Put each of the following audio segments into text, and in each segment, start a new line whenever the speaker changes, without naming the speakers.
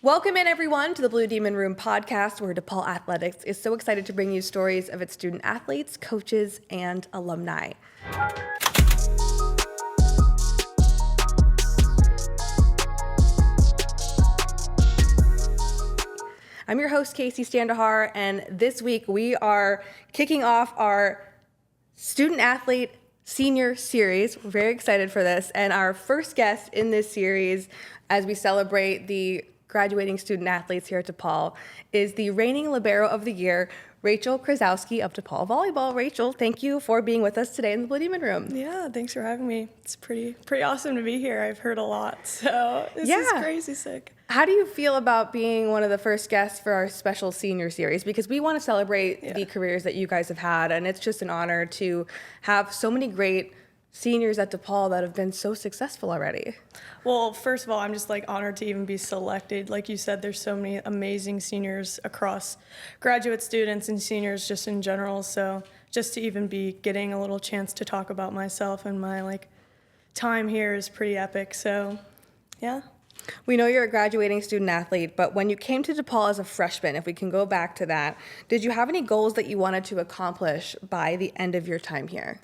Welcome in, everyone, to the Blue Demon Room podcast, where DePaul Athletics is so excited to bring you stories of its student athletes, coaches, and alumni. I'm your host, Casey Standahar, and this week we are kicking off our student athlete senior series. We're very excited for this, and our first guest in this series, as we celebrate the graduating student athletes here at DePaul, is the reigning libero of the year, Rachel Krasowski of DePaul Volleyball. Rachel, thank you for being with us today in the Blue Demon Room.
Yeah, thanks for having me. It's pretty awesome to be here. I've heard a lot, so this is crazy sick.
How do you feel about being one of the first guests for our special senior series? Because we want to celebrate the careers that you guys have had, and it's just an honor to have so many great seniors at DePaul that have been so successful already.
Well, first of all, I'm just honored to even be selected. Like you said, there's so many amazing seniors across graduate students and seniors just in general. So just to even be getting a little chance to talk about myself and my time here is pretty epic. So yeah.
We know you're a graduating student athlete, but when you came to DePaul as a freshman, if we can go back to that, did you have any goals that you wanted to accomplish by the end of your time here?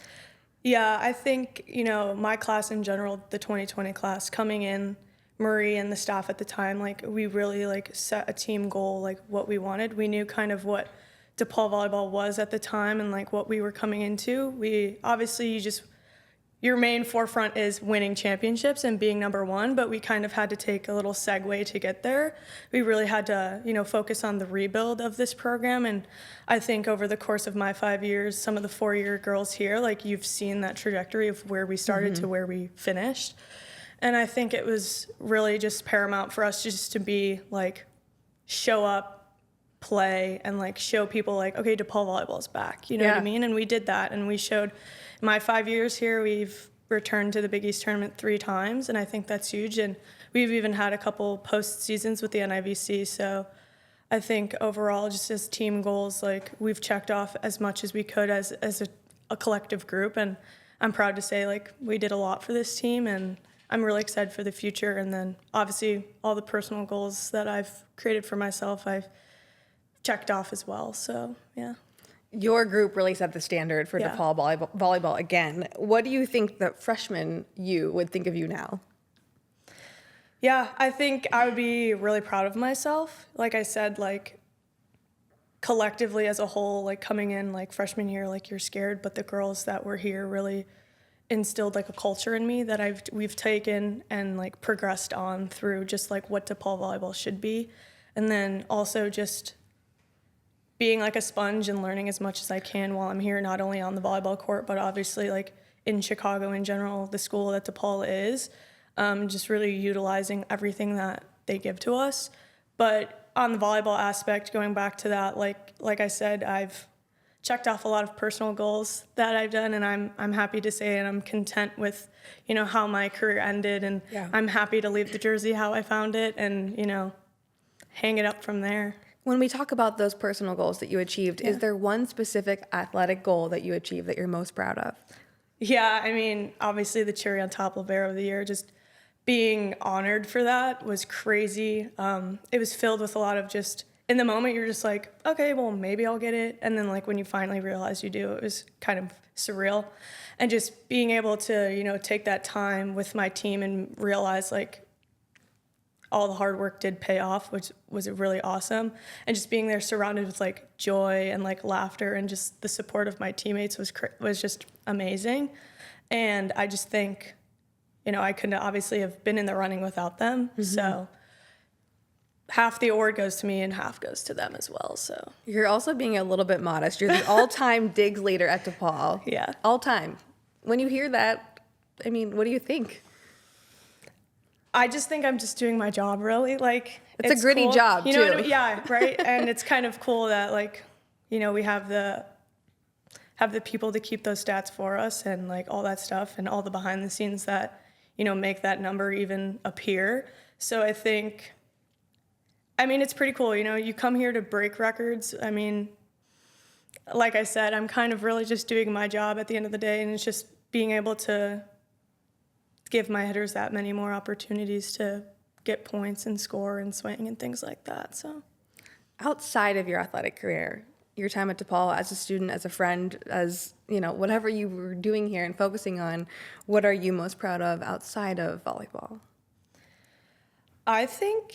Yeah, I think, my class in general, the 2020 class, coming in, Marie and the staff at the time, we really set a team goal, what we wanted. We knew kind of what DePaul volleyball was at the time and what we were coming into. We obviously your main forefront is winning championships and being number one, but we kind of had to take a little segue to get there. We really had to, focus on the rebuild of this program. And I think over the course of my 5 years, some of the four-year girls here, you've seen that trajectory of where we started to where we finished. And I think it was really just paramount for us just to be show up, play, and show people okay, DePaul volleyball is back. You know what I mean? And we did that, and we showed. My 5 years here, we've returned to the Big East tournament 3 times, and I think that's huge. And we've even had a couple post seasons with the NIVC. So I think overall, just as team goals, we've checked off as much as we could as a collective group. And I'm proud to say we did a lot for this team, and I'm really excited for the future. And then obviously all the personal goals that I've created for myself, I've checked off as well. So yeah.
Your group really set the standard for DePaul volleyball again. What do you think the freshman you would think of you now?
Yeah, I think I would be really proud of myself. Like I said, collectively as a whole, coming in freshman year, you're scared, but the girls that were here really instilled a culture in me that we've taken and progressed on through just what DePaul volleyball should be. And then also just being a sponge and learning as much as I can while I'm here, not only on the volleyball court, but obviously in Chicago in general, the school that DePaul is, just really utilizing everything that they give to us. But on the volleyball aspect, going back to that, like I said, I've checked off a lot of personal goals that I've done, and I'm happy to say, and I'm content with, how my career ended, and I'm happy to leave the jersey how I found it, and, hang it up from there.
When we talk about those personal goals that you achieved, is there one specific athletic goal that you achieved that you're most proud of?
Yeah, I mean, obviously the cherry on top libero of the year, just being honored for that was crazy. It was filled with a lot of just, in the moment, you're just okay, well, maybe I'll get it. And then when you finally realize you do, it was kind of surreal. And just being able to, take that time with my team and realize all the hard work did pay off, which was really awesome. And just being there surrounded with joy and laughter and just the support of my teammates was just amazing. And I just think, I couldn't obviously have been in the running without them. Mm-hmm. So half the award goes to me and half goes to them as well. So
you're also being a little bit modest. You're the all-time digs leader at DePaul.
Yeah.
All time. When you hear that, I mean, what do you think?
I just think I'm just doing my job, really.
It's a gritty job,
you
too.
know what I mean? Yeah, right. And it's kind of cool that we have the people to keep those stats for us and all that stuff and all the behind the scenes that make that number even appear. So I think, it's pretty cool. You come here to break records. Like I said, I'm kind of really just doing my job at the end of the day, and it's just being able to give my hitters that many more opportunities to get points and score and swing and things like that. So
Outside of your athletic career, your time at DePaul as a student, as a friend, as, whatever you were doing here and focusing on, what are you most proud of outside of volleyball?
I think,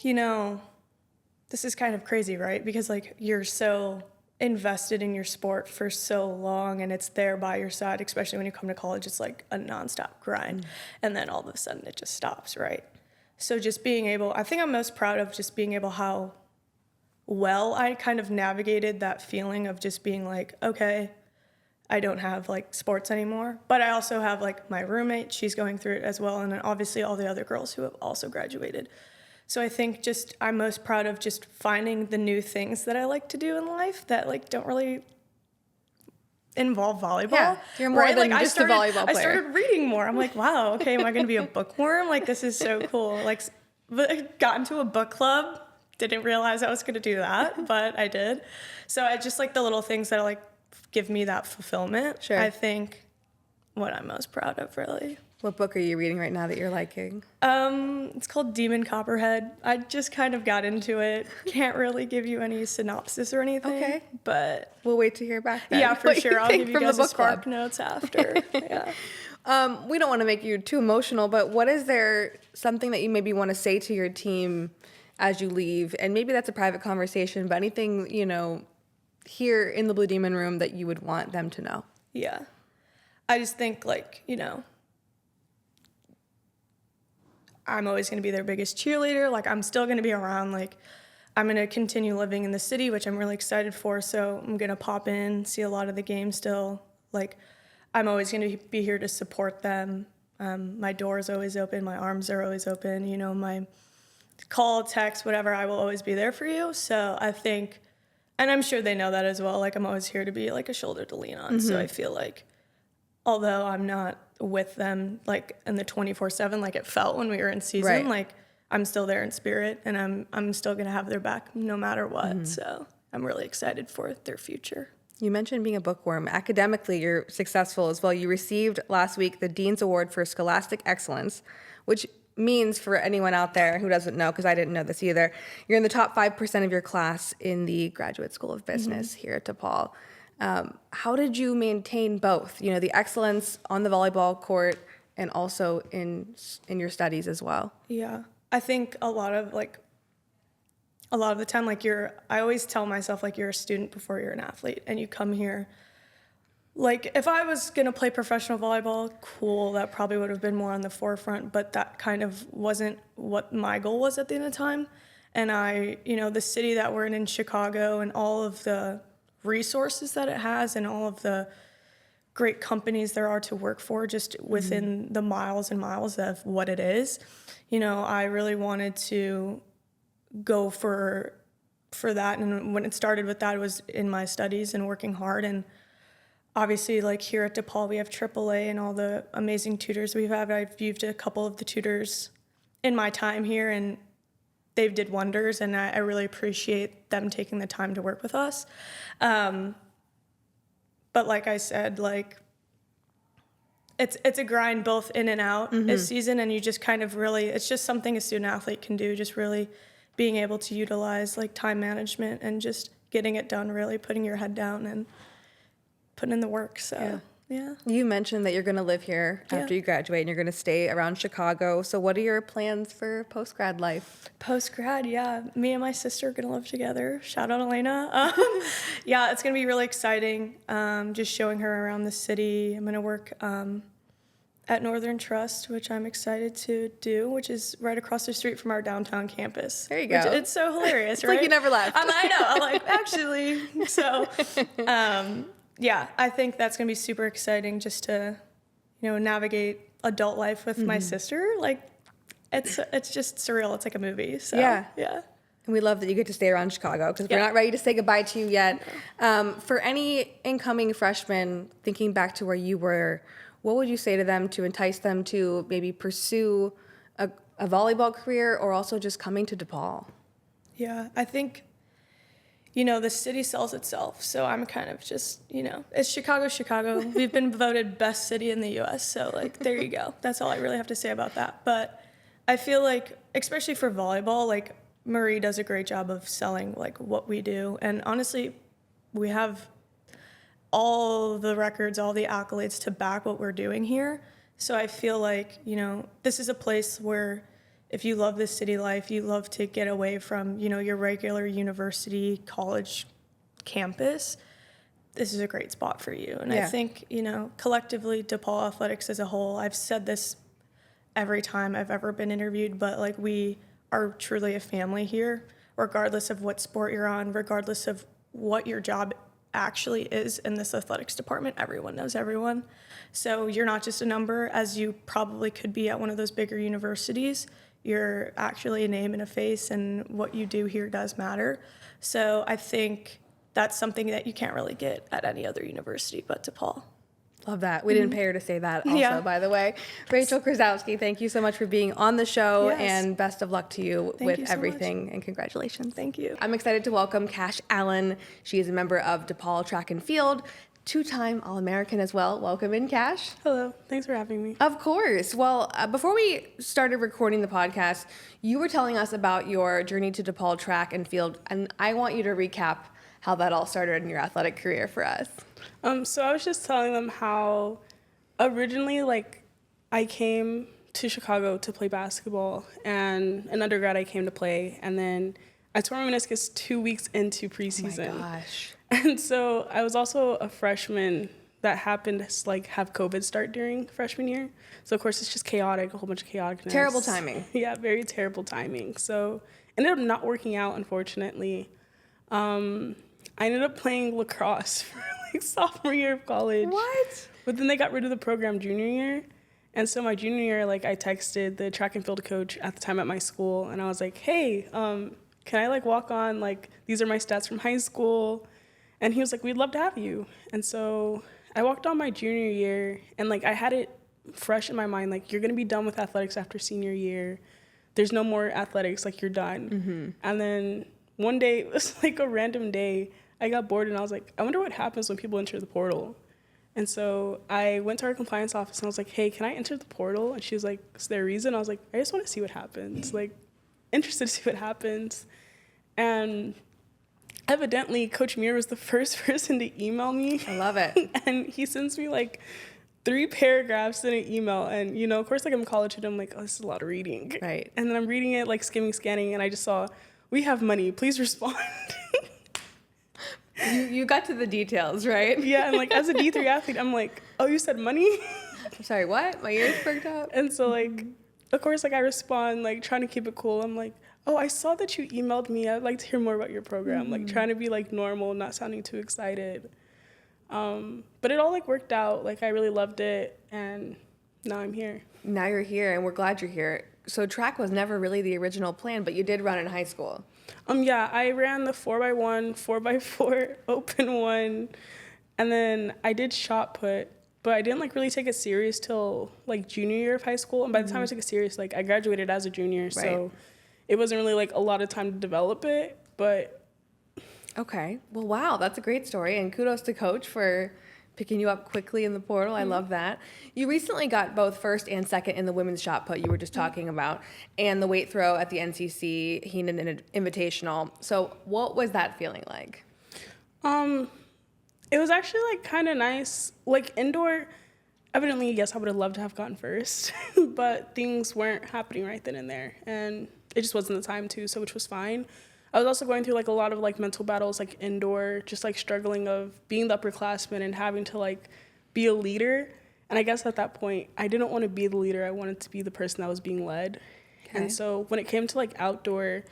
this is kind of crazy, right? Because like you're so invested in your sport for so long and it's there by your side, especially when you come to college, it's like a nonstop grind. And then all of a sudden it just stops, right? So just being able, I think I'm most proud of just being able how well I kind of navigated that feeling of just being like, okay, I don't have like sports anymore, but I also have like my roommate, she's going through it as well. And then obviously all the other girls who have also graduated. So I think just I'm most proud of just finding the new things that I like to do in life that like don't really involve volleyball.
Yeah, you're more than
like,
just a volleyball player.
I started reading more. I'm like, wow, okay, am I going to be a bookworm? Like, this is so cool. Like, but I got into a book club. Didn't realize I was going to do that, but I did. So I just like the little things that like give me that fulfillment.
Sure.
I think what I'm most proud of, really.
What book are you reading right now that you're liking?
It's called Demon Copperhead. I just kind of got into it. Can't really give you any synopsis or anything.
Okay.
But
we'll wait to hear back then.
Yeah, for sure. I'll give you guys the spark
club
notes after. Yeah.
We don't want to make you too emotional, but what is there something that you maybe want to say to your team as you leave? And maybe that's a private conversation, but anything, here in the Blue Demon room that you would want them to know?
Yeah. I just think I'm always going to be their biggest cheerleader. Like, I'm still going to be around. Like, I'm going to continue living in the city, which I'm really excited for. So I'm going to pop in, see a lot of the games still. Like, I'm always going to be here to support them. My door is always open. My arms are always open. My call, text, whatever, I will always be there for you. So I think, and I'm sure they know that as well. Like, I'm always here to be like a shoulder to lean on. So I feel like, although I'm not with them like in the 24/7 like it felt when we were in season,
right,
like I'm still there in spirit and I'm still gonna have their back no matter what. So I'm really excited for their future.
You mentioned being a bookworm. Academically, you're successful as well. You received last week the Dean's Award for Scholastic Excellence, which means, for anyone out there who doesn't know, because I didn't know this either, you're in the top 5% of your class in the Graduate School of Business here at DePaul. How did you maintain both, the excellence on the volleyball court and also in your studies as well?
Yeah, I think a lot of the time, like I always tell myself like you're a student before you're an athlete, and you come here. Like, if I was gonna play professional volleyball, cool, that probably would have been more on the forefront, but that kind of wasn't what my goal was at the end of the time. And the city that we're in Chicago, and all of the resources that it has and all of the great companies there are to work for just within the miles and miles of what it is. I really wanted to go for that. And when it started with that, it was in my studies and working hard. And obviously, like here at DePaul, we have AAA and all the amazing tutors we've had. I've used a couple of the tutors in my time here, and they've did wonders, and I really appreciate them taking the time to work with us. But like I said, like it's a grind both in and out this season, and you just kind of really, it's just something a student athlete can do, just really being able to utilize like time management and just getting it done, really putting your head down and putting in the work. So yeah.
You mentioned that you're going to live here after you graduate and you're going to stay around Chicago. So what are your plans for post-grad life?
Post-grad, yeah. Me and my sister are going to live together. Shout out Elena. Yeah, it's going to be really exciting. Just showing her around the city. I'm going to work at Northern Trust, which I'm excited to do, which is right across the street from our downtown campus.
There you go.
It's so hilarious,
It's
right?
like you never left.
I know. I'm like, actually. So, yeah, I think that's going to be super exciting just to, navigate adult life with my sister. Like, it's just surreal. It's like a movie. So, yeah.
And we love that you get to stay around Chicago because we're not ready to say goodbye to you yet. For any incoming freshmen thinking back to where you were, what would you say to them to entice them to maybe pursue a volleyball career or also just coming to DePaul?
Yeah, I think, the city sells itself. So I'm kind of just, it's Chicago. We've been voted best city in the U.S. So, like, there you go. That's all I really have to say about that. But I feel like, especially for volleyball, like Marie does a great job of selling like what we do. And honestly, we have all the records, all the accolades to back what we're doing here. So I feel like, this is a place where if you love the city life, you love to get away from, your regular university, college campus, this is a great spot for you. And I think, collectively, DePaul athletics as a whole, I've said this every time I've ever been interviewed, but like we are truly a family here, regardless of what sport you're on, regardless of what your job actually is in this athletics department. Everyone knows everyone. So you're not just a number, as you probably could be at one of those bigger universities. You're actually a name and a face, and what you do here does matter. So I think that's something that you can't really get at any other university but DePaul.
Love that. We didn't pay her to say that also, by the way. Rachel Krasowski, thank you so much for being on the show, and best of luck to you with everything, and congratulations.
Thank you.
I'm excited to welcome Kash Allen. She is a member of DePaul Track and Field, two-time All-American as well. Welcome in, Kash.
Hello. Thanks for having me.
Of course. Well, before we started recording the podcast, you were telling us about your journey to DePaul Track and Field, and I want you to recap how that all started in your athletic career for us.
So I was just telling them how originally, I came to Chicago to play basketball, and in undergrad I came to play, and then I tore my meniscus 2 weeks into preseason.
Oh my gosh.
And so I was also a freshman that happened to have COVID start during freshman year. So of course it's just chaotic, a whole bunch of chaoticness.
Terrible timing.
Yeah, very terrible timing. So ended up not working out, unfortunately. I ended up playing lacrosse for sophomore year of college.
What?
But then they got rid of the program junior year. And so my junior year, I texted the track and field coach at the time at my school, and I was like, hey, can I walk on? These are my stats from high school. And he was like, we'd love to have you. And so I walked on my junior year, and I had it fresh in my mind, you're gonna be done with athletics after senior year. There's no more athletics, you're done. Mm-hmm. And then one day, it was a random day, I got bored and I was like, I wonder what happens when people enter the portal. And so I went to our compliance office and I was like, hey, can I enter the portal? And she was like, is there a reason? I was like, I just want to see what happens. Interested to see what happens. And evidently, Coach Muir was the first person to email me.
I love it.
And he sends me 3 paragraphs in an email. And, of course, I'm in college and I'm like, oh, this is a lot of reading.
Right.
And then I'm reading it, scanning, and I just saw, we have money, please respond.
You got to the details, right?
Yeah, and as a D3 athlete, I'm like, oh, you said money?
I'm sorry, what? My ears perked up.
And so of course, I respond, trying to keep it cool. I'm like, oh, I saw that you emailed me. I'd like to hear more about your program. Trying to be normal, not sounding too excited. But it all worked out. I really loved it, and now I'm here.
Now you're here, and we're glad you're here. So track was never really the original plan, but you did run in high school.
Yeah, I ran the 4x1, 4x4, open one, and then I did shot put, but I didn't really take it serious till junior year of high school. And by the time I took it serious, I graduated as a junior, so it wasn't really a lot of time to develop it. But
okay, well, wow, that's a great story, and kudos to Coach for picking you up quickly in the portal. I love that. You recently got both first and second in the women's shot put you were just talking about, and the weight throw at the NCC Heenan Invitational. So what was that feeling like?
It was actually kind of nice. Indoor, evidently, yes, I would have loved to have gotten first, but things weren't happening right then and there, and it just wasn't the time to, so which was fine. I was also going through a lot of mental battles indoor, just struggling of being the upperclassman and having to be a leader. And I guess at that point, I didn't want to be the leader. I wanted to be the person that was being led. Okay. And so when it came to outdoor,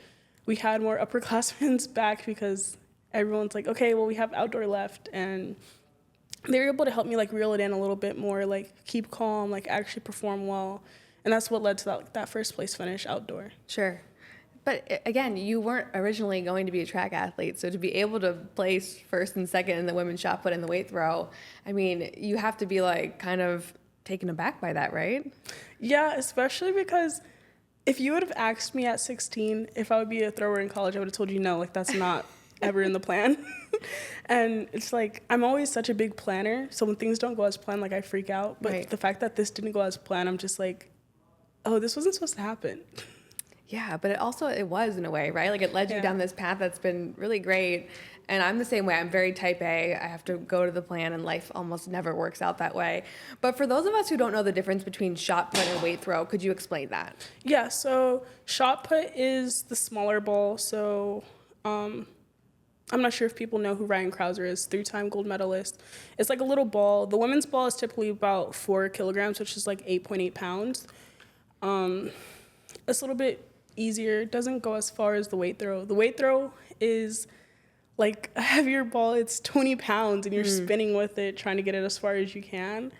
we had more upperclassmen's back because everyone's okay, well, we have outdoor left. And they were able to help me reel it in a little bit more, keep calm, actually perform well. And that's what led to that first place finish outdoor.
Sure. But again, you weren't originally going to be a track athlete, so to be able to place first and second in the women's shot put and the weight throw, I mean, you have to be kind of taken aback by that, right?
Yeah, especially because if you would have asked me at 16 if I would be a thrower in college, I would have told you no, that's not ever in the plan. And it's I'm always such a big planner, so when things don't go as planned, I freak out. But the fact that this didn't go as planned, I'm just oh, this wasn't supposed to happen.
Yeah, but it was in a way, right? Like it led you
Yeah.
down this path that's been really great. And I'm the same way. I'm very type A. I have to go to the plan, and life almost never works out that way. But for those of us who don't know the difference between shot put and weight throw, could you explain that?
Yeah, so shot put is the smaller ball. So I'm not sure if people know who Ryan Krauser is, 3-time gold medalist. It's like a little ball. The women's ball is typically about 4 kilograms, which is like 8.8 pounds. It's a little bit easier. It doesn't go as far as the weight throw. The weight throw is like a heavier ball. It's 20 pounds, and you're spinning with it, trying to get it as far as you can.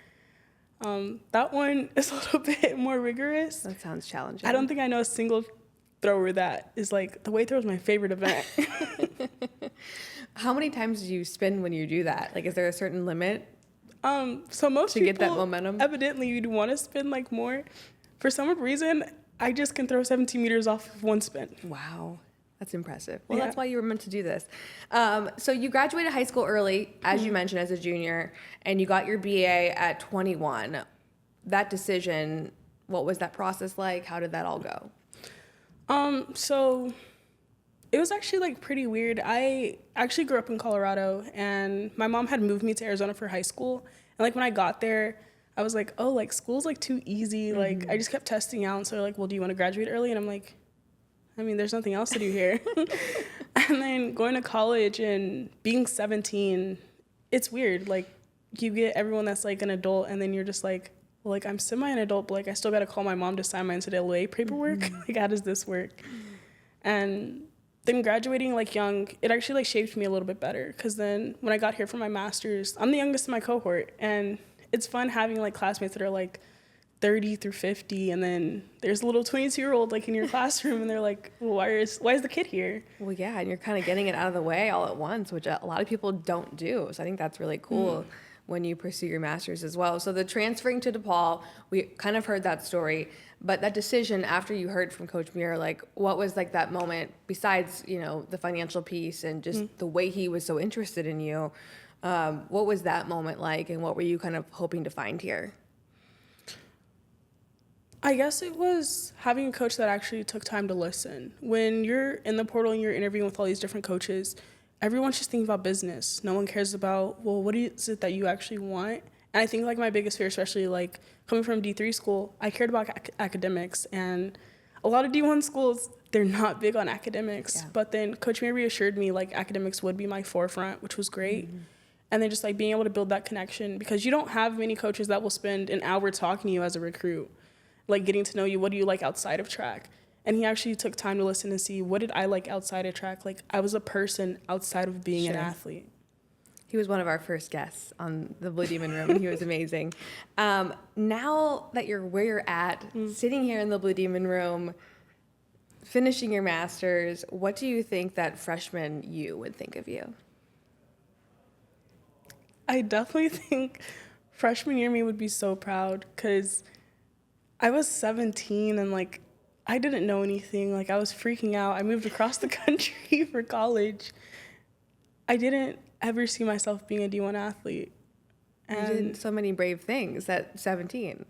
That one is a little bit more rigorous.
That sounds challenging.
I don't think I know a single thrower that is like, the weight throw is my favorite event.
How many times do you spin when you do that? Like, is there a certain limit?
So most
To
people,
get that momentum?
evidently you'd want to spin like more. For some reason, I just can throw 17 meters off of one spin.
Wow. That's impressive. Well,
Yeah.
that's why you were meant to do this. So you graduated high school early, as you mentioned, as a junior, and you got your BA at 21. That decision, what was that process like? How did that all go?
So it was actually like pretty weird. I actually grew up in Colorado, and my mom had moved me to Arizona for high school. And like when I got there, I was like, oh, like school's like too easy. Like I just kept testing out. And so they're like, well, do you want to graduate early? And I'm like, I mean, there's nothing else to do here. And then going to college and being 17, it's weird. Like you get everyone that's like an adult, and then you're just like, well, like I'm semi an adult, but like I still got to call my mom to sign my NCAA paperwork. Like how does this work? And then graduating like young, it actually like shaped me a little bit better, because then when I got here for my master's, I'm the youngest in my cohort, and it's fun having like classmates that are like 30 through 50, and then there's a little 22-year-old like in your classroom, and they're like, well, why is the kid here?
Well, yeah, and you're kind of getting it out of the way all at once, which a lot of people don't do. So I think that's really cool when you pursue your master's as well. So the transferring to DePaul, we kind of heard that story, but that decision after you heard from Coach Muir, like what was like that moment besides, you know, the financial piece and just the way he was so interested in you? What was that moment like, and what were you kind of hoping to find here?
I guess it was having a coach that actually took time to listen. When you're in the portal and you're interviewing with all these different coaches, everyone's just thinking about business. No one cares about, well, what is it that you actually want? And I think like my biggest fear, especially like coming from D3 school, I cared about academics, and a lot of D1 schools, they're not big on academics.
Yeah.
But then Coach Muir reassured me like academics would be my forefront, which was great. And then just like being able to build that connection, because you don't have many coaches that will spend an hour talking to you as a recruit, like getting to know you. What do you like outside of track? And he actually took time to listen and see, what did I like outside of track? Like I was a person outside of being an athlete.
He was one of our first guests on the Blue Demon Room, and he was amazing. Now that you're where you're at, sitting here in the Blue Demon Room, finishing your master's, what do you think that freshman you would think of you?
I definitely think freshman year me would be so proud, because I was 17 and like I didn't know anything. Like I was freaking out. I moved across the country for college. I didn't ever see myself being a D1 athlete.
You
And
did so many brave things at 17.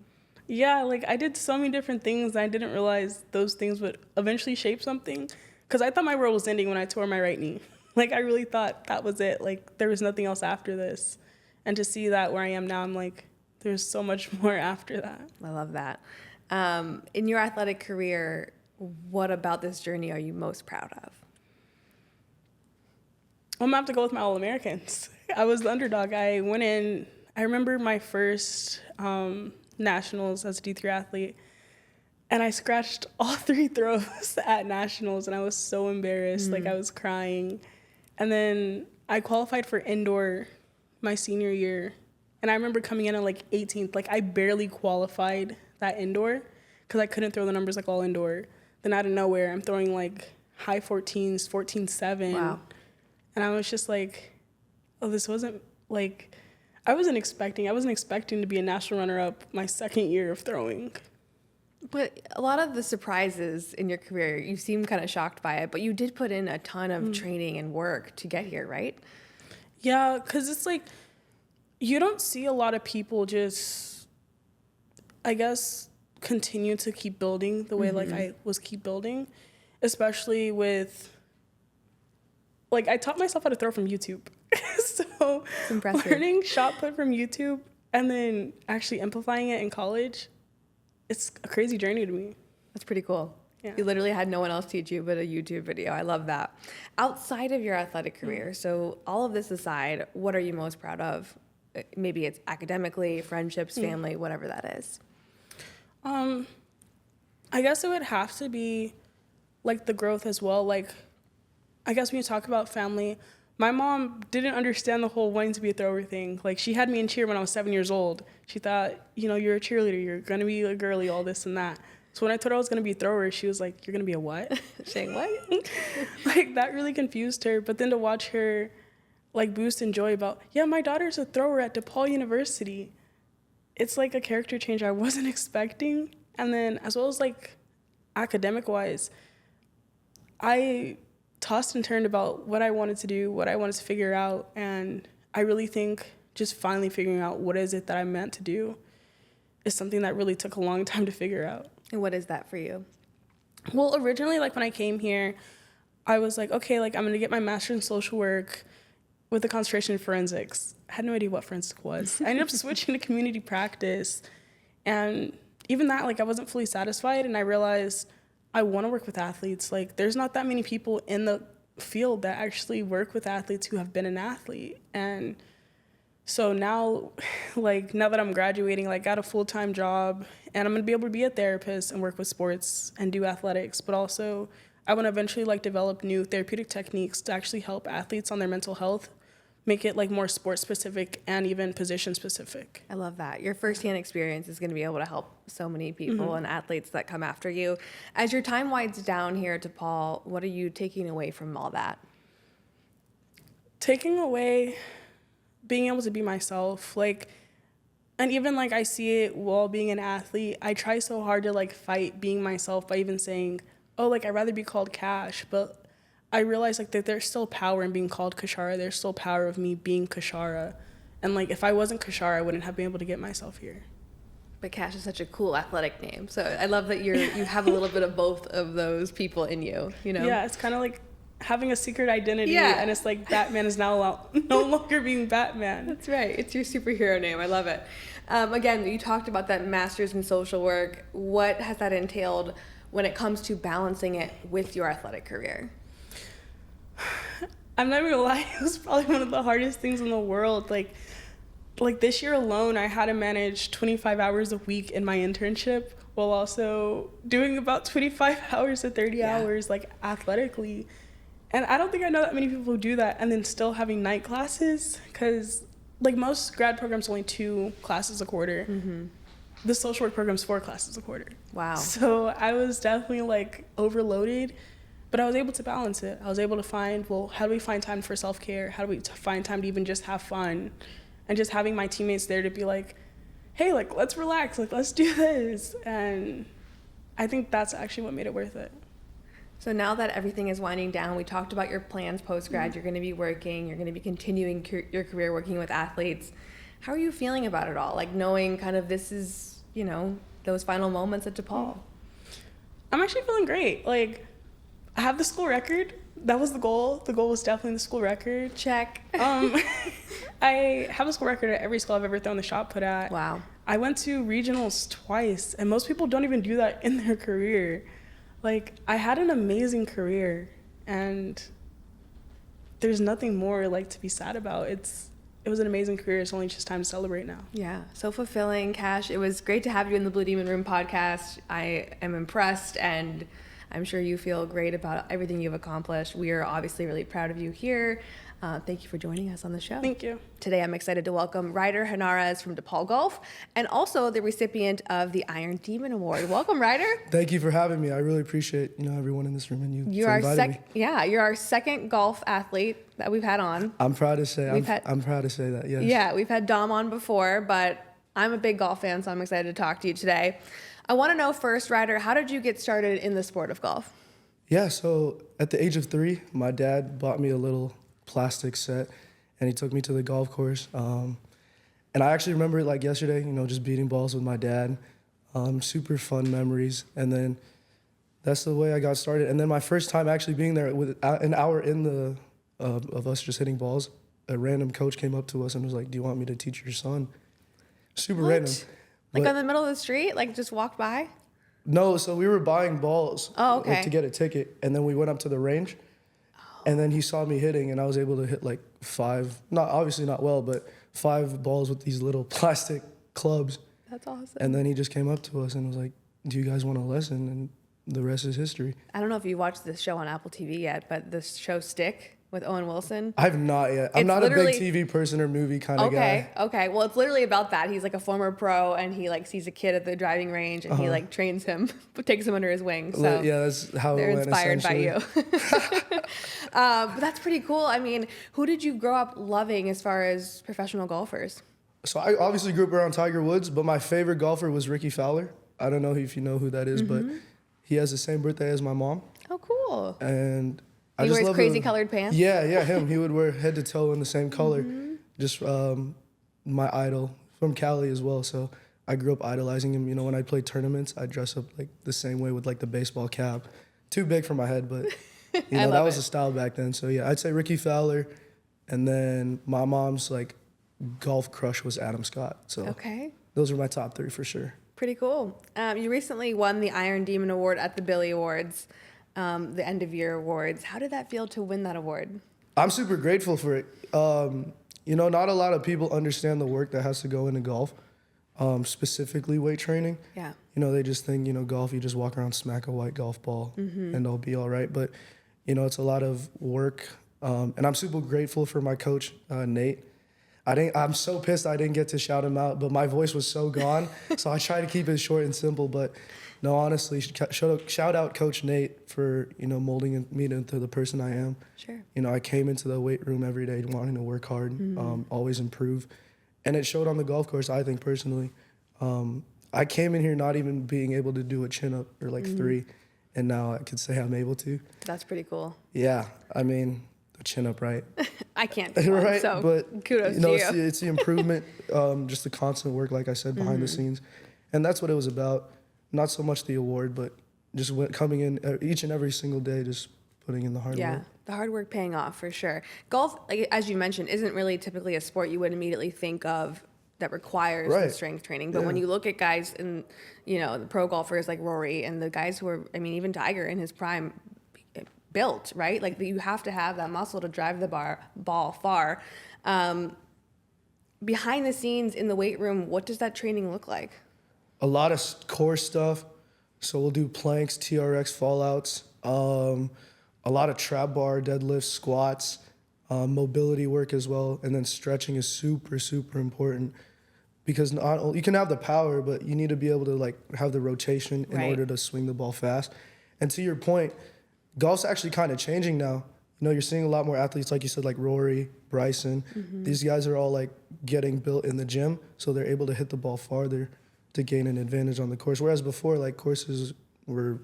yeah, like I did so many different things, and I didn't realize those things would eventually shape something, because I thought my world was ending when I tore my right knee. Like I really thought that was it. Like there was nothing else after this. And to see that where I am now, I'm like, there's so much more after that.
I love that. In your athletic career, what about this journey are you most proud of?
I'm gonna have to go with my All-Americans. I was the underdog. I went in, I remember my first nationals as a D3 athlete, and I scratched all 3 throws at nationals, and I was so embarrassed. Like I was crying. And then I qualified for indoor my senior year, and I remember coming in at like 18th. Like I barely qualified that indoor because I couldn't throw the numbers like all indoor. Then out of nowhere, I'm throwing like high 14s, 14.7.
Wow.
And I was just like, oh, this wasn't like, I wasn't expecting to be a national runner-up my second year of throwing.
But a lot of the surprises in your career, you seem kind of shocked by it, but you did put in a ton of training and work to get here, right?
Yeah, because it's like, you don't see a lot of people just, I guess, continue to keep building the way like I was keep building, especially with like I taught myself how to throw from YouTube. So learning shot put from YouTube and then actually amplifying it in college, it's a crazy journey to me.
That's pretty cool.
Yeah.
You literally had no one else teach you but a YouTube video. I love that. Outside of your athletic career, so all of this aside, what are you most proud of? Maybe it's academically, friendships, family, whatever that is.
I guess it would have to be like the growth as well. Like, I guess when you talk about family, my mom didn't understand the whole wanting to be a thrower thing. Like, she had me in cheer when I was 7 years old. She thought, you know, you're a cheerleader, you're gonna be a girly, all this and that. So when I told her I was gonna be a thrower, she was like, you're gonna be a what?
Saying what?
Like, that really confused her. But then to watch her like boost in joy about, yeah, my daughter's a thrower at DePaul University. It's like a character change I wasn't expecting. And then as well as like academic wise, I tossed and turned about what I wanted to do, what I wanted to figure out. And I really think just finally figuring out what is it that I meant to do is something that really took a long time to figure out.
And what is that for you?
Well, originally, like when I came here, I was like, okay, like I'm gonna get my master's in social work with a concentration in forensics. I had no idea what forensic was. I ended up switching to community practice. And even that, like I wasn't fully satisfied. And I realized I wanna work with athletes. Like there's not that many people in the field that actually work with athletes who have been an athlete. And so now, like now that I'm graduating, like got a full-time job and I'm gonna be able to be a therapist and work with sports and do athletics, but also I wanna eventually like develop new therapeutic techniques to actually help athletes on their mental health, make it like more sport specific and even position specific.
I love that. Your firsthand experience is going to be able to help so many people and athletes that come after you. As your time winds down here at DePaul, what are you taking away from all that?
Taking away being able to be myself, like, and even like I see it while being an athlete, I try so hard to like fight being myself by even saying, oh, like I'd rather be called Kash, but I realize like that there's still power in being called Kashara. There's still power of me being Kashara. And like if I wasn't Kashara, I wouldn't have been able to get myself here.
But Kash is such a cool athletic name. So I love that you have a little bit of both of those people in you, you know?
Yeah, it's kind of like having a secret identity.
Yeah.
And it's like Batman is now no longer being Batman.
That's right. It's your superhero name. I love it. Again, you talked about that master's in social work. What has that entailed when it comes to balancing it with your athletic career?
I'm not even gonna lie, it was probably one of the hardest things in the world. Like this year alone, I had to manage 25 hours a week in my internship while also doing about 25 hours to 30 hours like athletically. And I don't think I know that many people who do that and then still having night classes, because like most grad programs only 2 classes a quarter. The social work program's 4 classes a quarter.
Wow.
So I was definitely like overloaded. But I was able to balance it. I was able to find, well, how do we find time for self-care? How do we find time to even just have fun? And just having my teammates there to be like, hey, like, let's relax. Like, let's do this. And I think that's actually what made it worth it.
So now that everything is winding down, we talked about your plans post-grad. You're going to be working. You're going to be continuing your career working with athletes. How are you feeling about it all? Like knowing kind of this is, you know, those final moments at DePaul.
I'm actually feeling great. Like, I have the school record. That was the goal. The goal was definitely the school record.
Check.
I have a school record at every school I've ever thrown the shot put at.
Wow.
I went to regionals twice, and most people don't even do that in their career. Like, I had an amazing career, and there's nothing more like to be sad about. It was an amazing career. It's only just time to celebrate now.
Yeah, so fulfilling, Kash. It was great to have you in the Blue Demon Room podcast. I am impressed, and I'm sure you feel great about everything you've accomplished. We are obviously really proud of you here. Thank you for joining us on the show.
Thank you.
Today, I'm excited to welcome Ryder Henares from DePaul Golf, and also the recipient of the Iron Demon Award. Welcome, Ryder.
Thank you for having me. I really appreciate everyone in this room and you for inviting me.
Yeah, you're our second golf athlete that we've had on.
I'm proud to say. I'm proud to say that. Yes.
Yeah, we've had Dom on before, but I'm a big golf fan, so I'm excited to talk to you today. I want to know first, Ryder, how did you get started in the sport of golf?
Yeah, so at the age of 3, my dad bought me a little plastic set, and he took me to the golf course. And I actually remember it like yesterday, just beating balls with my dad. Super fun memories. And then that's the way I got started. And then my first time actually being there with an hour in the of us just hitting balls, a random coach came up to us and was like, "Do you want me to teach your son?" Super
What?
random.
Like
But-
on the middle of the street, like just walked by?
No, so we were buying balls
Oh, okay.
to get a ticket, and then we went up to the range, and then he saw me hitting, and I was able to hit like 5, obviously not well, but 5 balls with these little plastic clubs,
That's awesome.
and then he just came up to us and was like, "Do you guys want a lesson?" And the rest is history.
I don't know if you watched this show on Apple TV yet, but the show Stick with Owen Wilson.
I've not yet. I'm
It's
not a big
literally-
TV person or movie kind of guy.
Okay. Well, it's literally about that. He's like a former pro, and he like sees a kid at the driving range, and he like trains him, takes him under his wing. So
Yeah, that's how
they're
it went.
inspired by
essentially.
you. But that's pretty cool. I mean, who did you grow up loving as far as professional golfers?
So I obviously grew up around Tiger Woods, but my favorite golfer was Ricky Fowler. I don't know if you know who that is, but he has the same birthday as my mom,
Oh, cool.
and I
He
just
wears
love
crazy
him.
colored pants.
Yeah, him. He would wear head to toe in the same color. Just my idol from Cali as well. So I grew up idolizing him. You know, when I played tournaments, I'd dress up like the same way with like the baseball cap. Too big for my head, but you know, that
love
was
it.
the style back then. So yeah, I'd say Ricky Fowler, and then my mom's like golf crush was Adam Scott. So
Okay.
those are my top 3 for sure.
Pretty cool. You recently won the Iron Demon Award at the Billy Awards, the end of year awards. How did that feel to win that award?
I'm super grateful for it. You know, not a lot of people understand the work that has to go into golf, specifically weight training.
Yeah.
You know, they just think, you know, golf, you just walk around, smack a white golf ball, and I'll be all right. But, you know, it's a lot of work. And I'm super grateful for my coach, Nate. I'm so pissed I didn't get to shout him out, but my voice was so gone. So I try to keep it short and simple. But no, honestly, shout out Coach Nate for, you know, molding me into the person I am.
Sure.
You know, I came into the weight room every day wanting to work hard, always improve. And it showed on the golf course, I think, personally. I came in here not even being able to do a chin-up or like 3, and now I could say I'm able to.
That's pretty cool.
Yeah, I mean, a chin-up, right?
I can't do one,
right,
so
but
kudos
you know,
to you.
it's the improvement, just the constant work, like I said, behind the scenes. And that's what it was about. Not so much the award, but just coming in each and every single day, just putting in the hard
Yeah,
work.
the hard work paying off for sure. Golf, like, as you mentioned, isn't really typically a sport you would immediately think of that requires the
Right.
strength training. But when
Yeah.
you look at guys in, you know, the pro golfers like Rory and the guys who are, I mean, even Tiger in his prime, built, right? Like you have to have that muscle to drive the ball far. Behind the scenes in the weight room, what does that training look like?
A lot of core stuff. So we'll do planks, TRX fallouts, a lot of trap bar, deadlifts, squats, mobility work as well. And then stretching is super, super important because you can have the power, but you need to be able to like have the rotation in
Right.
order to swing the ball fast. And to your point, golf's actually kind of changing now. You know, you're seeing a lot more athletes, like you said, like Rory, Bryson. These guys are all like getting built in the gym, so they're able to hit the ball farther to gain an advantage on the course. Whereas before, like courses were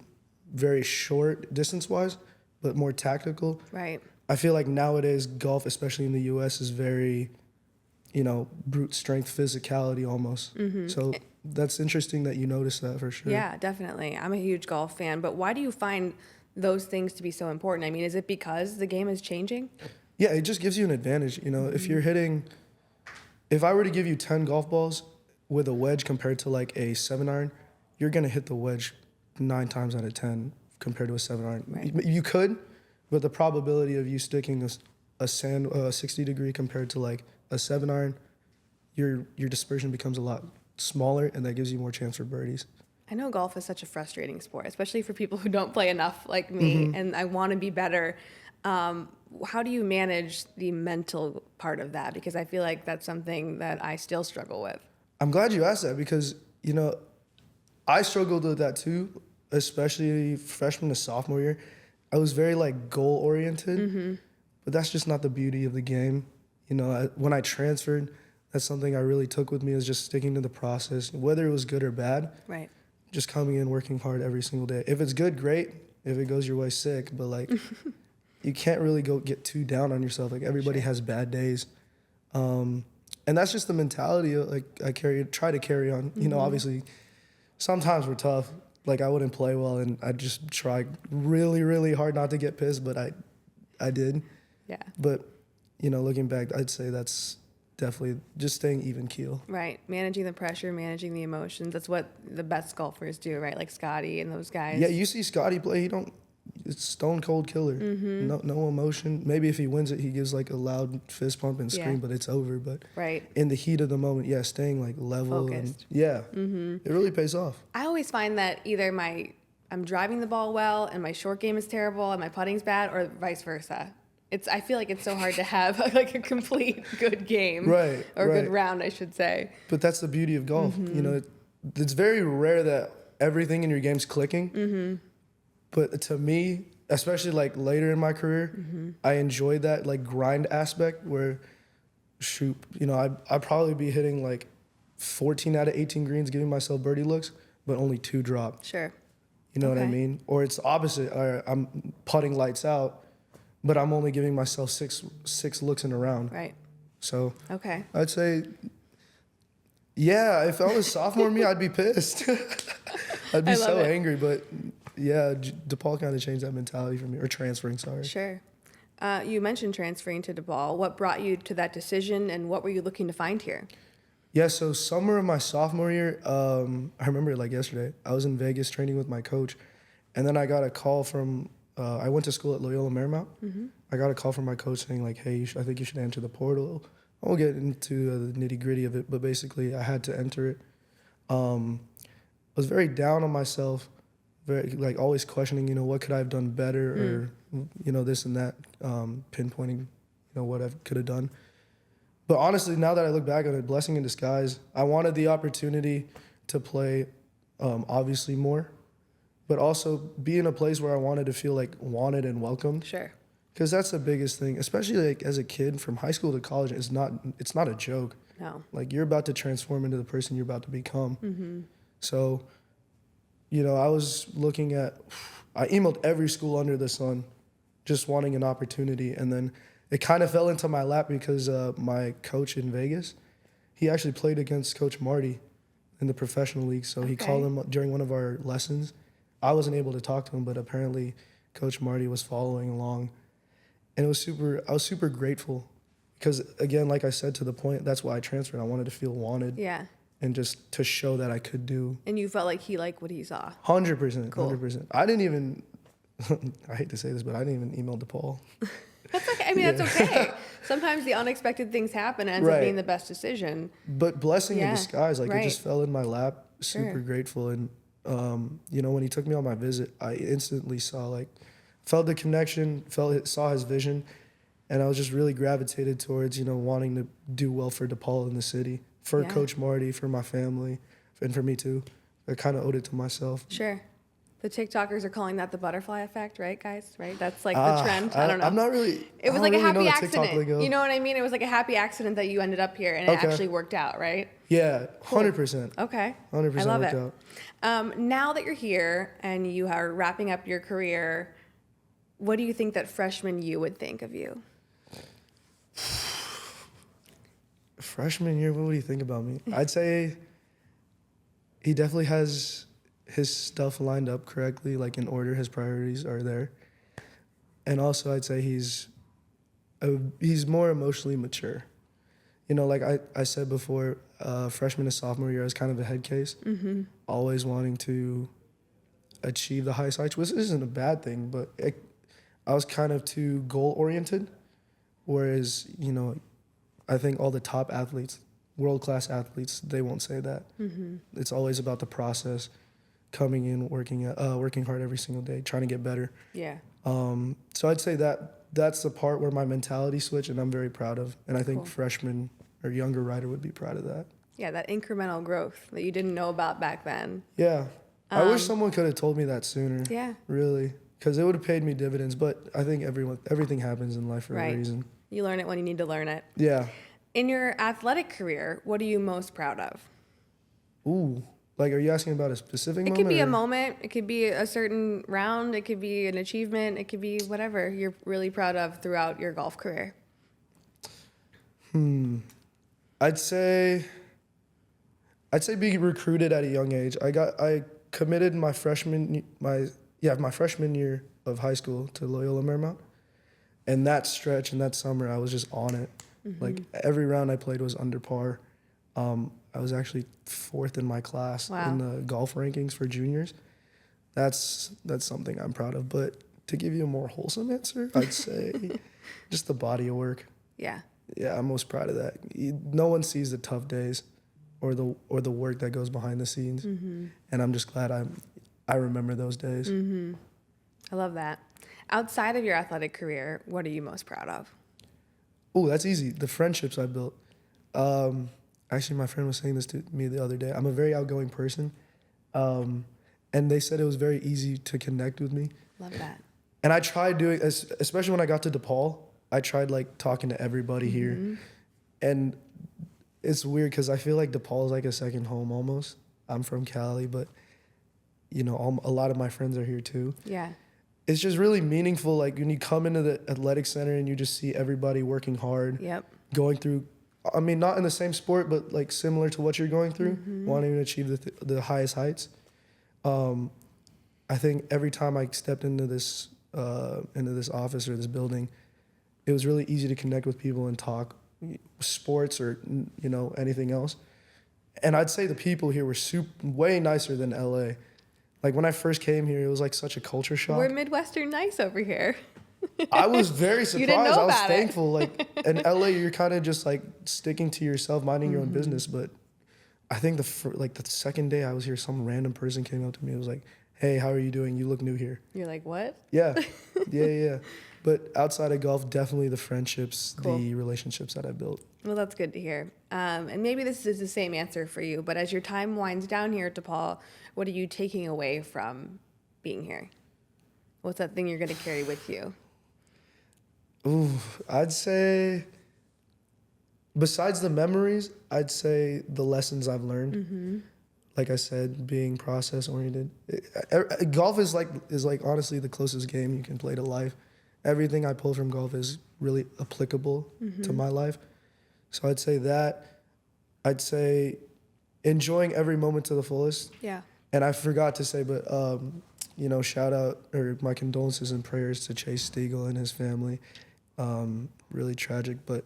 very short distance-wise, but more tactical.
Right.
I feel like nowadays golf, especially in the U.S., is very, you know, brute strength, physicality almost. So that's interesting that you notice that for sure.
Yeah, definitely. I'm a huge golf fan, but why do you find those things to be so important? I mean, is it because the game is changing?
Yeah, it just gives you an advantage. You know, if you're hitting, if I were to give you 10 golf balls with a wedge compared to like a 7-iron, you're going to hit the wedge 9 times out of 10 compared to a 7-iron.
Right.
You could, but the probability of you sticking a 60 degree compared to like a 7-iron, your dispersion becomes a lot smaller, and that gives you more chance for birdies.
I know golf is such a frustrating sport, especially for people who don't play enough like me, and I want to be better. How do you manage the mental part of that? Because I feel like that's something that I still struggle with.
I'm glad you asked that because, you know, I struggled with that too, especially freshman to sophomore year. I was very like goal oriented, but that's just not the beauty of the game. You know, when I transferred, that's something I really took with me, is just sticking to the process, whether it was good or bad.
Right.
Just coming in, working hard every single day. If it's good, great. If it goes your way, sick. But like, you can't really get too down on yourself. Like everybody has bad days, and that's just the mentality like I try to carry on. You know, obviously, sometimes were tough. Like I wouldn't play well, and I'd just try really, really hard not to get pissed, but I did.
Yeah.
But, you know, looking back, I'd say that's definitely just staying even keel.
Right. Managing the pressure, managing the emotions. That's what the best golfers do, right? Like Scotty and those guys.
Yeah, you see Scotty play, it's stone cold killer. No emotion. Maybe if he wins it, he gives like a loud fist pump and scream, but it's over. But
right.
in the heat of the moment, yeah, staying like level.
Focused.
And, it really pays off.
I always find that either I'm driving the ball well and my short game is terrible and my putting's bad, or vice versa. I feel like it's so hard to have like a complete good game.
Right.
Or good round, I should say.
But that's the beauty of golf. You know, it's very rare that everything in your game's clicking. But to me, especially like later in my career, I enjoyed that like grind aspect where, shoot, you know, I'd probably be hitting like 14 out of 18 greens, giving myself birdie looks, but only 2 drop.
Sure.
You know what I mean? Or it's the opposite. Or I'm putting lights out, but I'm only giving myself six looks in a round.
Right.
So
Okay.
I'd say, yeah, if I was sophomore me, I'd be pissed. I'd be so angry, but yeah, DePaul kind of changed that mentality for me, or transferring, sorry.
Sure. You mentioned transferring to DePaul. What brought you to that decision, and what were you looking to find here?
Yeah, so summer of my sophomore year, I remember it like yesterday. I was in Vegas training with my coach, and then I got a call from, I went to school at Loyola Marymount. I got a call from my coach saying like, hey, I think you should enter the portal. I won't get into the nitty gritty of it, but basically I had to enter it. I was very down on myself, very like always questioning, you know, what could I have done better, or, you know, this and that, pinpointing, you know, what I could have done. But honestly, now that I look back on it, blessing in disguise. I wanted the opportunity to play, obviously more, but also be in a place where I wanted to feel like wanted and welcomed.
Sure.
Because that's the biggest thing, especially like as a kid from high school to college. It's not a joke.
No.
Like you're about to transform into the person you're about to become. So, you know, I emailed every school under the sun, just wanting an opportunity, and then it kind of fell into my lap because my coach in Vegas, he actually played against Coach Marty in the professional league. So he called him during one of our lessons. I wasn't able to talk to him, but apparently Coach Marty was following along. And I was super grateful because, again, like I said, to the point, that's why I transferred. I wanted to feel wanted.
Yeah.
And just to show that I could do.
And you felt like he liked what he saw.
100%.
Cool.
100%. I didn't even, I hate to say this, but I didn't even email DePaul.
That's okay. I mean, that's okay. Sometimes the unexpected things happen and ends up being the best decision.
But blessing in disguise, like it just fell in my lap. Super
Sure.
grateful. And, you know, when he took me on my visit, I instantly felt the connection, saw his vision. And I was just really gravitated towards, you know, wanting to do well for DePaul in the city, for Coach Marty, for my family, and for me too. I kind of owed it to myself.
Sure. The TikTokers are calling that the butterfly effect, right, guys? Right? That's like the trend. I don't know.
I'm not really.
It was
I
like
don't
a
really know
happy
the TikTok
accident.
lingo.
You know what I mean? It was like a happy accident that you ended up here, and it actually worked out, right?
Yeah, 100%.
Okay.
100%
I love
worked
it.
out.
Now that you're here and you are wrapping up your career, what do you think that freshman you would think of you?
Freshman year, what would he think about me? I'd say he definitely has his stuff lined up correctly, like in order. His priorities are there. And also, I'd say he's more emotionally mature. You know, like I said before, freshman and sophomore year, I was kind of a head case, always wanting to achieve the highest heights, which isn't a bad thing, but I was kind of too goal-oriented, whereas, you know, I think all the top athletes, world-class athletes, they won't say that. It's always about the process, coming in, working hard every single day, trying to get better.
Yeah.
So I'd say that's the part where my mentality switched, and I'm very proud of. And I think freshmen or younger Ryder would be proud of that.
Yeah, that incremental growth that you didn't know about back then.
Yeah. I wish someone could have told me that sooner.
Yeah.
Really. Because it would have paid me dividends. But I think everything happens in life for a reason.
You learn it when you need to learn it.
Yeah.
In your athletic career, what are you most proud of?
Ooh. Like, are you asking about a specific moment?
It could be a moment. It could be a certain round. It could be an achievement. It could be whatever you're really proud of throughout your golf career.
I'd say I'd say being recruited at a young age. I committed my freshman year of high school to Loyola Marymount, and that stretch and that summer I was just on it. Like every round I played was under par. I was actually 4th in my class in the golf rankings for juniors. That's something I'm proud of. But to give you a more wholesome answer, I'd say just the body of work.
Yeah.
Yeah, I'm most proud of that. No one sees the tough days or the work that goes behind the scenes. And I'm just glad I remember those days.
I love that. Outside of your athletic career, what are you most proud of?
Oh, that's easy. The friendships I built. Actually, my friend was saying this to me the other day. I'm a very outgoing person. And they said it was very easy to connect with me.
Love that.
And I tried doing, especially when I got to DePaul, I tried like talking to everybody here. And it's weird because I feel like DePaul is like a second home almost. I'm from Cali, but you know, a lot of my friends are here too.
Yeah.
It's just really meaningful. Like when you come into the athletic center and you just see everybody working hard, going through, I mean, not in the same sport, but like similar to what you're going through, wanting to achieve the highest heights. I think every time I stepped into this office or this building, it was really easy to connect with people and talk sports or, you know, anything else. And I'd say the people here were way nicer than LA. Like when I first came here, it was like such a culture shock.
We're Midwestern nice over here.
I was very surprised.
You didn't know
I was
about it.
thankful. Like in LA, you're kind of just like sticking to yourself, minding your own business. But I think the second day I was here, some random person came up to me. It was like, "Hey, how are you doing? You look new here."
You're like, what?
Yeah. But outside of golf, definitely the friendships,
Cool.
the relationships that I built.
Well, that's good to hear. And maybe this is the same answer for you, but as your time winds down here at DePaul, what are you taking away from being here? What's that thing you're going to carry with you?
Ooh, I'd say, besides the memories, I'd say the lessons I've learned. Like I said, being process oriented. Golf is like honestly the closest game you can play to life. Everything I pull from golf is really applicable to my life. So I'd say that. I'd say enjoying every moment to the fullest.
Yeah.
And I forgot to say, but you know, shout out or my condolences and prayers to Chase Stiegel and his family. Really tragic, but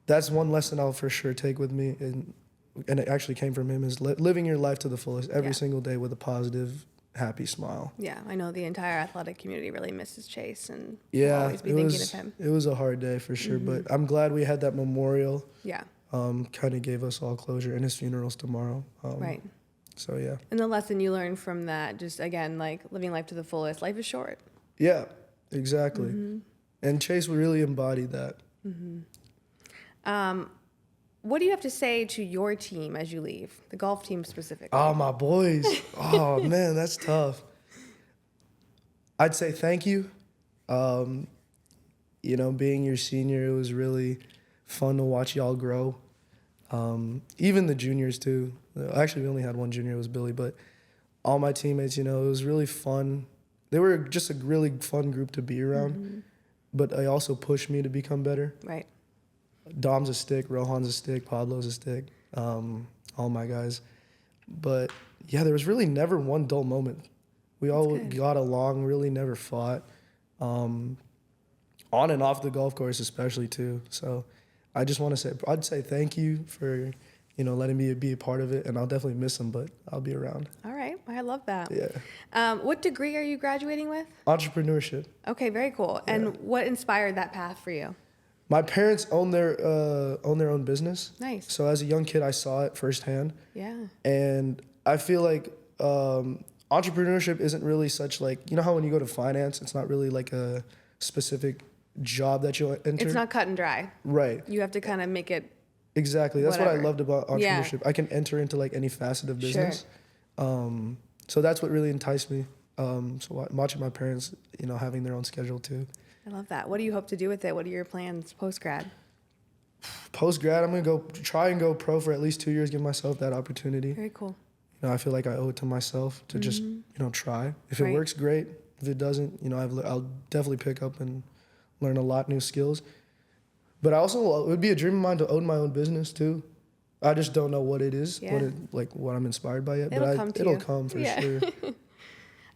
that's one lesson I'll for sure take with me, and it actually came from him, is living your life to the fullest every single day with a positive, happy smile.
Yeah, I know the entire athletic community really misses Chase, and we'll always be thinking of him.
It was a hard day for sure, but I'm glad we had that memorial.
Yeah.
Kind of gave us all closure, and his funeral's tomorrow.
Right.
So yeah.
And the lesson you learned from that, just again, like living life to the fullest. Life is short.
Yeah, exactly. And Chase really embodied that.
What do you have to say to your team as you leave, the golf team specifically?
Oh, my boys. Oh, man, that's tough. I'd say thank you. You know, being your senior, it was really fun to watch y'all grow. Even the juniors, too. Actually, we only had one junior, it was Billy, but all my teammates, you know, it was really fun. They were just a really fun group to be around, but they also pushed me to become better.
Right.
Dom's a stick, Rohan's a stick, Pablo's a stick, all my guys. But yeah, there was really never one dull moment. We all got along, really never fought. On and off the golf course especially too. So I just want to say, I'd say thank you for, you know, letting me be a part of it, and I'll definitely miss them, but I'll be around.
All right. I love that.
Yeah.
What degree are you graduating with?
Entrepreneurship.
Okay, very cool. And what inspired that path for you?
My parents own their own business.
Nice.
So as a young kid, I saw it firsthand.
Yeah.
And I feel like entrepreneurship isn't really such like, you know how when you go to finance, it's not really like a specific job that you'll enter?
It's not cut and dry.
Right.
You have to kind of make it.
Exactly. That's what I
Whatever.
loved about entrepreneurship.
Yeah.
I can enter into like any facet of business. So that's what really enticed me. So watching my parents, you know, having their own schedule too.
I love that. What do you hope to do with it? What are your plans post-grad?
Post-grad, I'm going to try and go pro for at least 2 years, give myself that opportunity.
Very cool.
You know, I feel like I owe it to myself to just, you know, try. If it
Right.
works, great. If it doesn't, you know, I'll definitely pick up and learn a lot new skills. But I also, it would be a dream of mine to own my own business too. I just don't know what it is,
Yeah.
what I'm inspired by yet.
It'll come to
it'll
you.
come for
Yeah.
sure.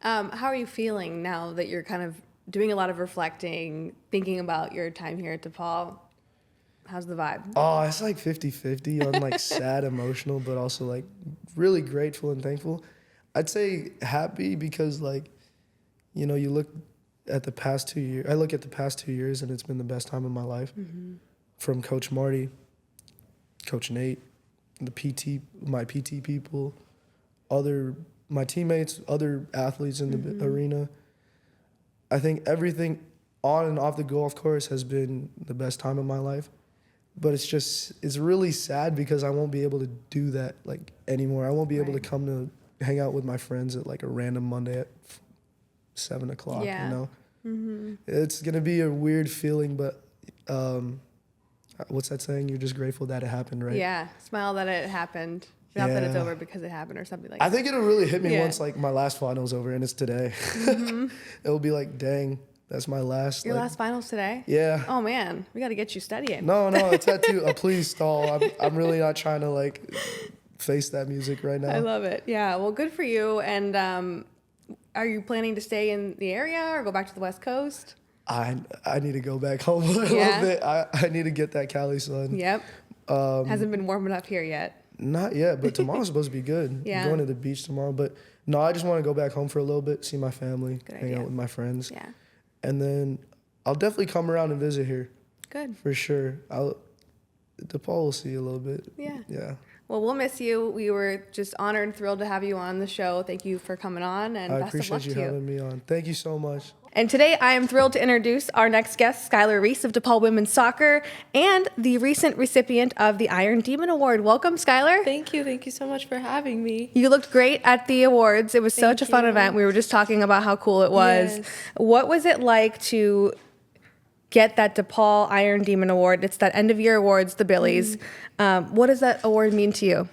How are you feeling now that you're kind of doing a lot of reflecting, thinking about your time here at DePaul? How's the vibe?
Oh, it's like 50-50 on like sad, emotional, but also like really grateful and thankful. I'd say happy because like, you know, you look at the past 2 years. I look at the past 2 years and it's been the best time of my life. From Coach Marty, Coach Nate, my PT people, my teammates, other athletes in the arena. I think everything on and off the golf course has been the best time of my life. But it's really sad because I won't be able to do that like anymore. I won't be able to come to hang out with my friends at like a random Monday at 7 o'clock,
Yeah.
you know? It's going to be a weird feeling, but what's that saying? You're just grateful that it happened, right?
Yeah, smile that it happened. Not that it's
Yeah.
over because it happened or something like
I
that.
think it'll really hit me
Yeah.
once like my last final's over and it's today. It'll be like, dang, that's my last.
Your
like,
last finals today?
Yeah.
Oh man, we got to get you studying.
No, a tattoo. Please stall. I'm really not trying to like face that music right now.
I love it. Yeah, well, good for you. And are you planning to stay in the area or go back to the West Coast?
I need to go back home a little
Yeah.
bit. I need to get that Cali sun.
Yep. Hasn't been warm enough here yet.
Not yet, but tomorrow's supposed to be good.
Yeah.
I'm going to the beach tomorrow, but no, I just want to go back home for a little bit, see my family,
Good
hang
idea.
out with my friends,
Yeah.
and then I'll definitely come around and visit here
Good.
for sure. DePaul will see you a little bit.
Yeah.
Yeah.
Well, we'll miss you. We were just honored and thrilled to have you on the show. Thank you for coming on, and
I
best of luck
appreciate you
to you.
having me on. Thank you so much.
And today I am thrilled to introduce our next guest, Schuyler Riese of DePaul Women's Soccer, and the recent recipient of the Iron Demon Award. Welcome, Schuyler.
Thank you. Thank you so much for having me.
You looked great at the awards. It was such a fun
you.
event. We were just talking about how cool it was.
Yes.
What was it like to get that DePaul Iron Demon Award? It's that end of year awards, the Billies. What does that award mean to you?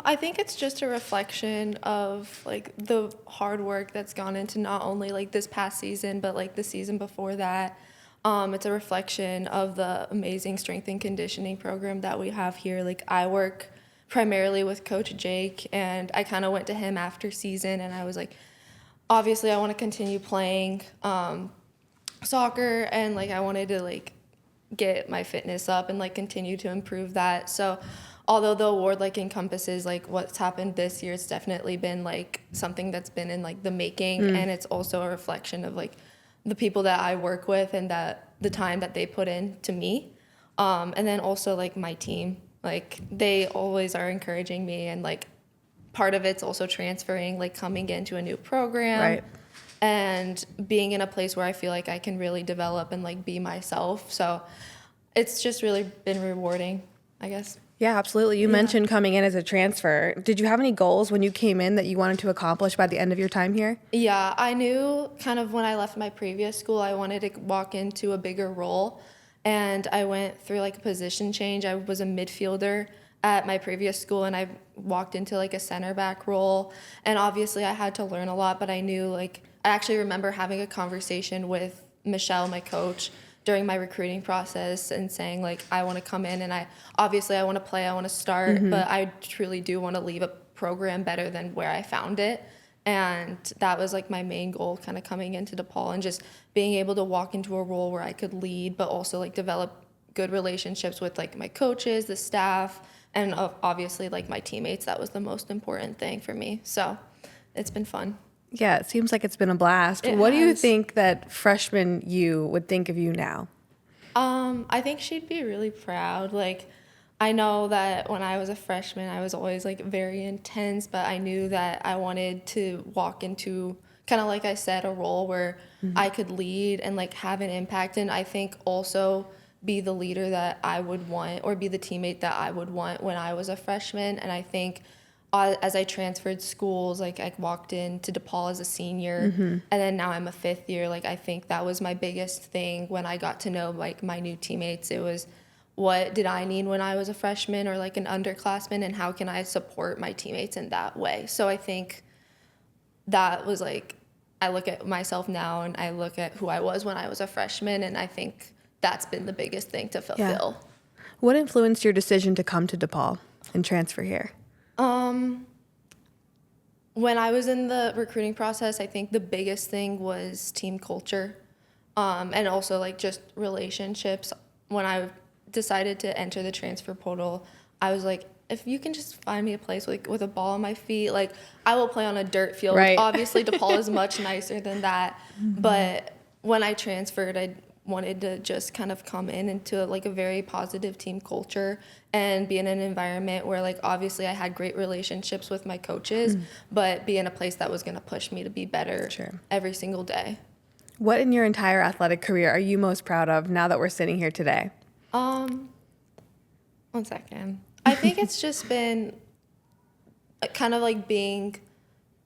I think it's just a reflection of like the hard work that's gone into not only like this past season, but like the season before that. It's a reflection of the amazing strength and conditioning program that we have here. Like I work primarily with Coach Jake, and I kind of went to him after season, and I was like, obviously I want to continue playing soccer, and like I wanted to like get my fitness up and like continue to improve that. So although the award like encompasses like what's happened this year, it's definitely been like something that's been in like the making, and it's also a reflection of like the people that I work with and that the time that they put in to me, and then also like my team, like they always are encouraging me, and like part of it's also transferring, like coming into a new program,
Right.
and being in a place where I feel like I can really develop and like be myself. So it's just really been rewarding, I guess.
Yeah, absolutely. You mentioned coming in as a transfer. Did you have any goals when you came in that you wanted to accomplish by the end of your time here?
Yeah, I knew kind of when I left my previous school, I wanted to walk into a bigger role. And I went through like a position change. I was a midfielder at my previous school, and I walked into like a center back role. And obviously I had to learn a lot, but I knew like, I actually remember having a conversation with Michelle, my coach, during my recruiting process, and saying like, I want to come in and I want to play, I want to start, but I truly do want to leave a program better than where I found it. And that was like my main goal kind of coming into DePaul, and just being able to walk into a role where I could lead, but also like develop good relationships with like my coaches, the staff, and obviously like my teammates. That was the most important thing for me. So it's been fun.
Yeah, it seems like it's been a blast.
It
What do you
has.
think that freshman you would think of you now?
I think she'd be really proud. Like, I know that when I was a freshman, I was always like very intense, but I knew that I wanted to walk into kind of, like I said, a role where I could lead and like have an impact. And I think also be the leader that I would want, or be the teammate that I would want when I was a freshman. And I think as I transferred schools, like I walked into DePaul as a senior, and then now I'm a fifth year. Like I think that was my biggest thing when I got to know like my new teammates. It was, what did I need when I was a freshman or like an underclassman, and how can I support my teammates in that way? So I think that was like, I look at myself now and I look at who I was when I was a freshman, and I think that's been the biggest thing to fulfill.
What influenced your decision to come to DePaul? and transfer here?
When I was in the recruiting process, I think the biggest thing was team culture, and also like just relationships. When I decided to enter the transfer portal, I was like, if you can just find me a place like with a ball on my feet, like I will play on a dirt field.
Right.
Obviously, DePaul is much nicer than that, but when I transferred, I wanted to just kind of come in into like a very positive team culture and be in an environment where like obviously I had great relationships with my coaches, but be in a place that was going to push me to be better every single day.
What in your entire athletic career are you most proud of now that we're sitting here today?
1 second. I think it's just been kind of like being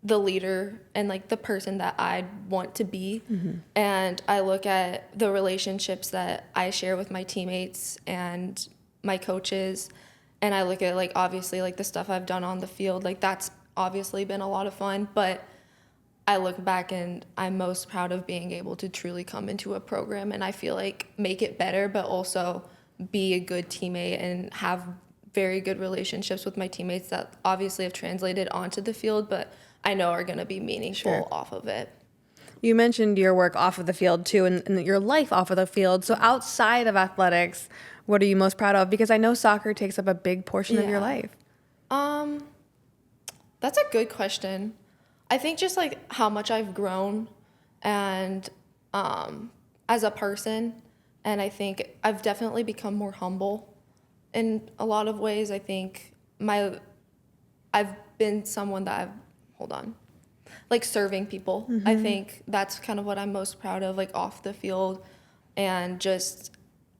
the leader and like the person that I want to be. And I look at the relationships that I share with my teammates and my coaches, and I look at like obviously like the stuff I've done on the field, like that's obviously been a lot of fun, but I look back and I'm most proud of being able to truly come into a program and I feel like make it better, but also be a good teammate and have very good relationships with my teammates that obviously have translated onto the field, but I know are going to be meaningful off of it.
You mentioned your work off of the field too, and your life off of the field. So outside of athletics, what are you most proud of? Because I know soccer takes up a big portion of your life.
That's a good question. I think just like how much I've grown and as a person, and I think I've definitely become more humble in a lot of ways. I think I've been someone that like serving people. I think that's kind of what I'm most proud of, like off the field, and just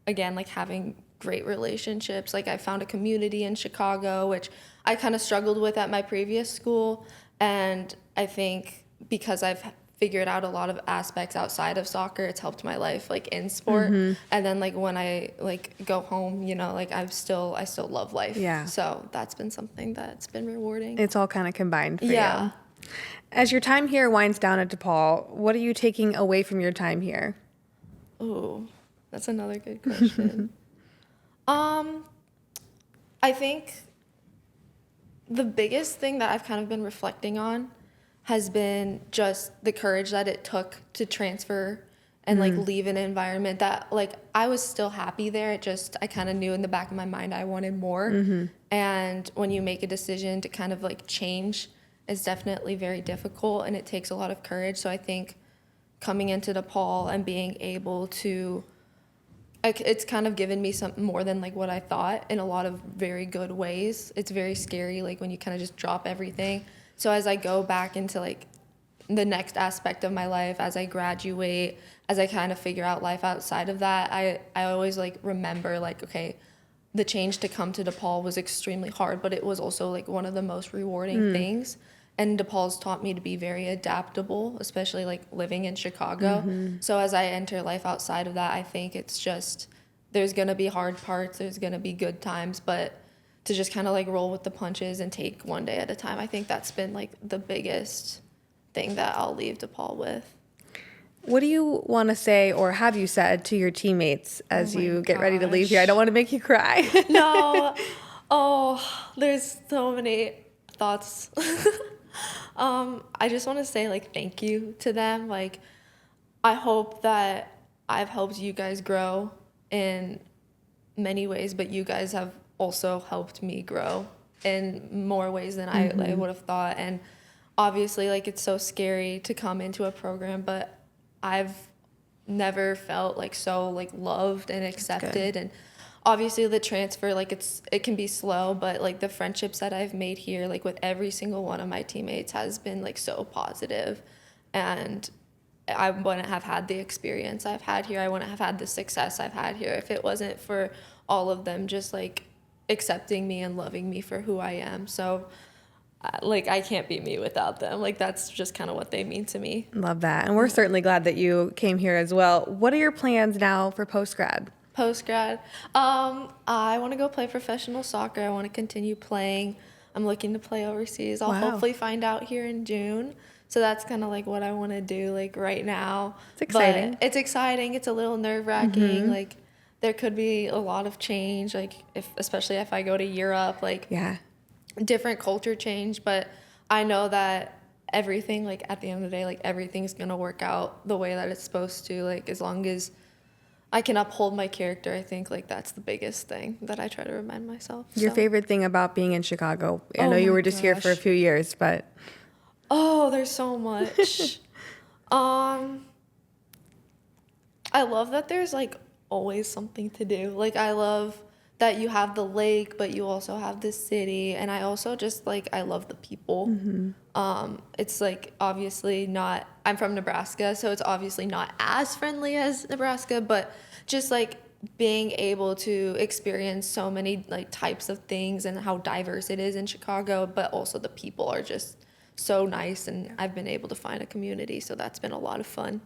again like having great relationships. Like I found a community in Chicago, which I kind of struggled with at my previous school, and I think because I've figured out a lot of aspects outside of soccer, it's helped my life like in sport. And then like when I like go home, you know, like I still love life.
Yeah.
So that's been something that's been rewarding.
It's all kind of combined for you.
Yeah.
As your time here winds down at DePaul, what are you taking away from your time here?
Ooh, that's another good question. I think the biggest thing that I've kind of been reflecting on has been just the courage that it took to transfer and like leave an environment that like I was still happy there. I kind of knew in the back of my mind I wanted more. And when you make a decision to kind of like change, it's definitely very difficult and it takes a lot of courage. So I think coming into DePaul and being able to, like, it's kind of given me something more than like what I thought in a lot of very good ways. It's very scary, like when you kind of just drop everything. So as I go back into like the next aspect of my life, as I graduate, as I kind of figure out life outside of that, I always like remember like, okay, the change to come to DePaul was extremely hard, but it was also like one of the most rewarding things. And DePaul's taught me to be very adaptable, especially like living in Chicago. So as I enter life outside of that, I think it's just, there's gonna be hard parts, there's gonna be good times, but to just kind of like roll with the punches and take one day at a time, I think that's been like the biggest thing that I'll leave DePaul with.
What do you want to say or have you said to your teammates as you get ready to leave here? I don't want to make you cry.
No. Oh, there's so many thoughts. I just want to say like thank you to them. Like I hope that I've helped you guys grow in many ways, but you guys have also helped me grow in more ways than I would have thought. And obviously like it's so scary to come into a program, but I've never felt like so like loved and accepted. And obviously the transfer, like it can be slow, but like the friendships that I've made here, like with every single one of my teammates has been like so positive. And I wouldn't have had the experience I've had here. I wouldn't have had the success I've had here if it wasn't for all of them just like accepting me and loving me for who I am. So like I can't be me without them. Like that's just kind of what they mean to me.
Love that. And we're certainly glad that you came here as well. What are your plans now for post-grad?
Post-grad, I want to go play professional soccer. I want to continue playing. I'm looking to play overseas. I'll hopefully find out here in June. So that's kind of like what I want to do like right now.
It's exciting.
But it's exciting. It's a little nerve-wracking. Like there could be a lot of change, like especially if I go to Europe, like
Yeah.
different culture change. But I know that everything, like at the end of the day, like everything's gonna work out the way that it's supposed to. Like as long as I can uphold my character, I think like that's the biggest thing that I try to remind myself.
Your
So.
favorite thing about being in Chicago? I
Oh
know you
my
were just here for a
gosh.
few years, but
Oh, there's so much. I love that there's like always something to do. Like I love that you have the lake, but you also have the city, and I also just like I love the people. It's like obviously not. I'm from Nebraska, so it's obviously not as friendly as Nebraska, but just like being able to experience so many like types of things and how diverse it is in Chicago, but also the people are just so nice, and I've been able to find a community, so that's been a lot of fun.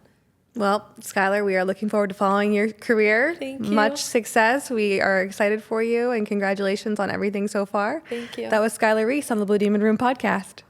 well, Schuyler, we are looking forward to following your career.
Thank you.
Much success. We are excited for you, and congratulations on everything so far.
Thank you.
That was Schuyler Riese on the Blue Demon Room podcast.